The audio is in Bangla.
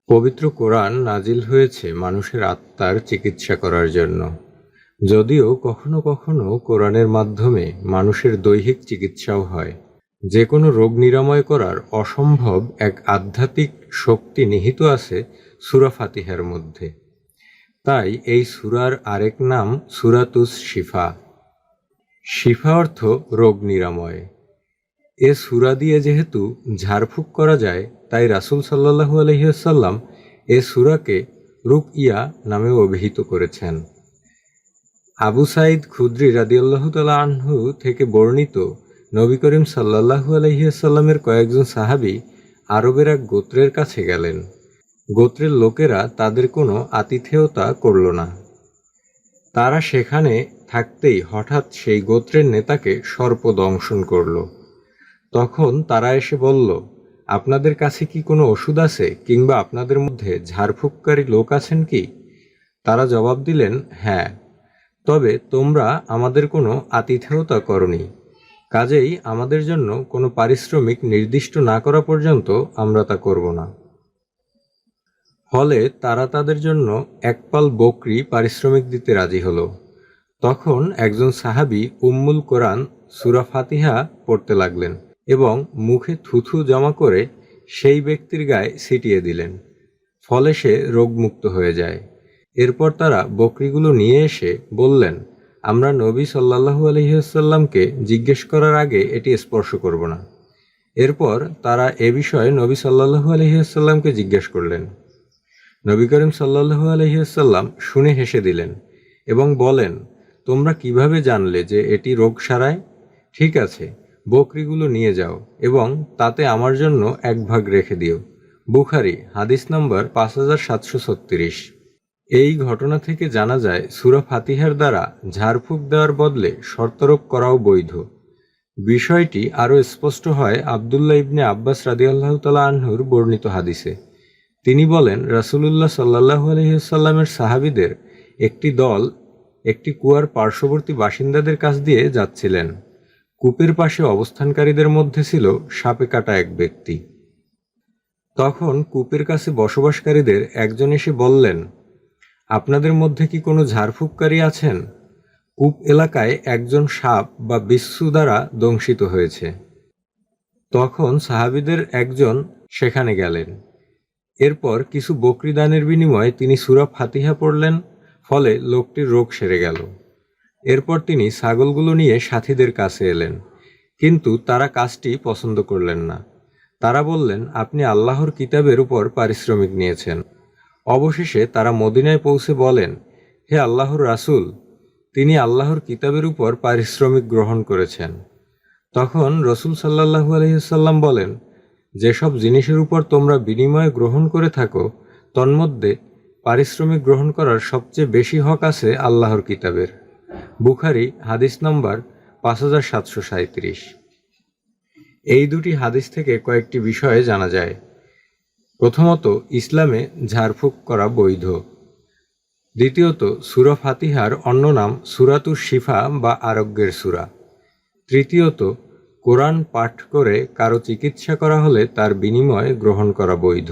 পবিত্র কোরআন নাজিল হয়েছে মানুষের আত্মার চিকিৎসা করার জন্য। যদিও কখনো কখনো কোরআনের মাধ্যমে মানুষের দৈহিক চিকিৎসাও হয়। যে কোনো রোগ নিরাময় করার অসম্ভব এক আধ্যাত্মিক শক্তি নিহিত আছে সূরা ফাতিহার মধ্যে। তাই এই সূরার আরেক নাম সূরাতুস শিফা। শিফা অর্থ রোগ নিরাময়। এ সূরা দিয়ে যেহেতু ঝাড়ফুঁক করা যায়, তাই রাসূল সাল্লাল্লাহু আলাইহি ওয়াসাল্লাম এ সূরাকে রুকইয়া নামে অভিহিত করেছেন। আবু সাঈদ খুদরি রাদিয়াল্লাহু তাআলা আনহু থেকে বর্ণিত, নবী করিম সাল্লাল্লাহু আলাইহি ওয়াসাল্লামের কয়েকজন সাহাবী আরবের এক গোত্রের কাছে গেলেন। গোত্রের লোকেরা তাদের কোনো আতিথেয়তা করল না। তারা সেখানে থাকতেই হঠাৎ সেই গোত্রের নেতাকে সর্প দংশন করল। তখন তারা এসে বলল, আপনাদের কাছে কি কোনো ওষুধ আছে, কিংবা আপনাদের মধ্যে ঝাড়ফুঁককারী লোক আছেন কি? তারা জবাব দিলেন, হ্যাঁ, তবে তোমরা আমাদের কোনো আতিথেয়তা করনি, কাজেই আমাদের জন্য কোনো পারিশ্রমিক নির্দিষ্ট না করা পর্যন্ত আমরা তা করব না। ফলে তারা তাদের জন্য এক পাল বকরি পারিশ্রমিক দিতে রাজি হলো। তখন একজন সাহাবী উম্মুল কোরআন সূরা ফাতিহা পড়তে লাগলেন এবং মুখে থুথু জমা করে সেই ব্যক্তির গায়ে ছিটিয়ে দিলেন। ফলে সে রোগমুক্ত হয়ে যায়। এরপর তারা বকরিগুলো নিয়ে এসে বললেন, আমরা নবী সাল্লাল্লাহু আলাইহি ওয়াসাল্লামকে জিজ্ঞেস করার আগে এটি স্পর্শ করব না। এরপর তারা এ বিষয়ে নবী সাল্লাল্লাহু আলাইহি ওয়াসাল্লামকে জিজ্ঞেস করলেন। নবী করিম সাল্লাল্লাহু আলাইহি ওয়াসাল্লাম শুনে হেসে দিলেন এবং বলেন, তোমরা কিভাবে জানলে যে এটি রোগ সারায়? ঠিক আছে, বকরিগুলো নিয়ে যাও এবং তাতে আমার জন্য এক ভাগ রেখে দিও। বুখারী, হাদিস নম্বর 5736। এই ঘটনা থেকে জানা যায় সূরা ফাতিহার দ্বারা ঝাড়ফুঁক দেওয়ার বদলে শর্তারোপ করাও বৈধ। বিষয়টি আরও স্পষ্ট হয় আবদুল্লাহ ইবনে আব্বাস রাদিয়াল্লাহু তাআলা আনহুর বর্ণিত হাদিসে। তিনি বলেন, রাসূলুল্লাহ সাল্লাল্লাহু আলাইহি ওয়াসাল্লামের সাহাবীদের একটি দল একটি কুয়ার পার্শ্ববর্তী বাসিন্দাদের কাছ দিয়ে যাচ্ছিলেন। কূপের পাশে অবস্থানকারীদের মধ্যে ছিল সাপে কাটা এক ব্যক্তি। তখন কূপের কাছে বসবাসকারীদের একজন এসে বললেন, আপনাদের মধ্যে কি কোনো ঝাড়ফুঁককারী আছেন? কূপ এলাকায় একজন সাপ বা বিচ্ছু দ্বারা দংশিত হয়েছে। তখন সাহাবীদের একজন সেখানে গেলেন। এরপর কিছু বকরি দানের বিনিময়ে তিনি সূরা ফাতিহা পড়লেন। ফলে লোকটির রোগ সেরে গেল। এরপর তিনি ছাগলগুলো নিয়ে সাথীদের কাছে এলেন, কিন্তু তারা কাজটি পছন্দ করলেন না। তারা বললেন, আপনি আল্লাহর কিতাবের উপর পারিশ্রমিক নিয়েছেন। অবশেষে তারা মদিনায় পৌঁছে বলেন, হে আল্লাহর রাসূল, তিনি আল্লাহর কিতাবের উপর পারিশ্রমিক গ্রহণ করেছেন। তখন রাসূল সাল্লাল্লাহু আলাইহি ওয়াসাল্লাম বলেন, যেসব জিনিসের উপর তোমরা বিনিময় গ্রহণ করে থাকো, তন্মধ্যে পারিশ্রমিক গ্রহণ করার সবচেয়ে বেশি হক আছে আল্লাহর কিতাবের। বুখারী, হাদিস নম্বর 5737। এই দুটি হাদিস থেকে কয়েকটি বিষয়ে জানা যায়। প্রথমত, ইসলামে ঝাড়ফুঁক করা বৈধ। দ্বিতীয়ত, সূরা ফাতিহার অন্য নাম সূরাতুশ শিফা বা আরোগ্যের সূরা। তৃতীয়ত, কোরআন পাঠ করে কারো চিকিৎসা করা হলে তার বিনিময় গ্রহণ করা বৈধ।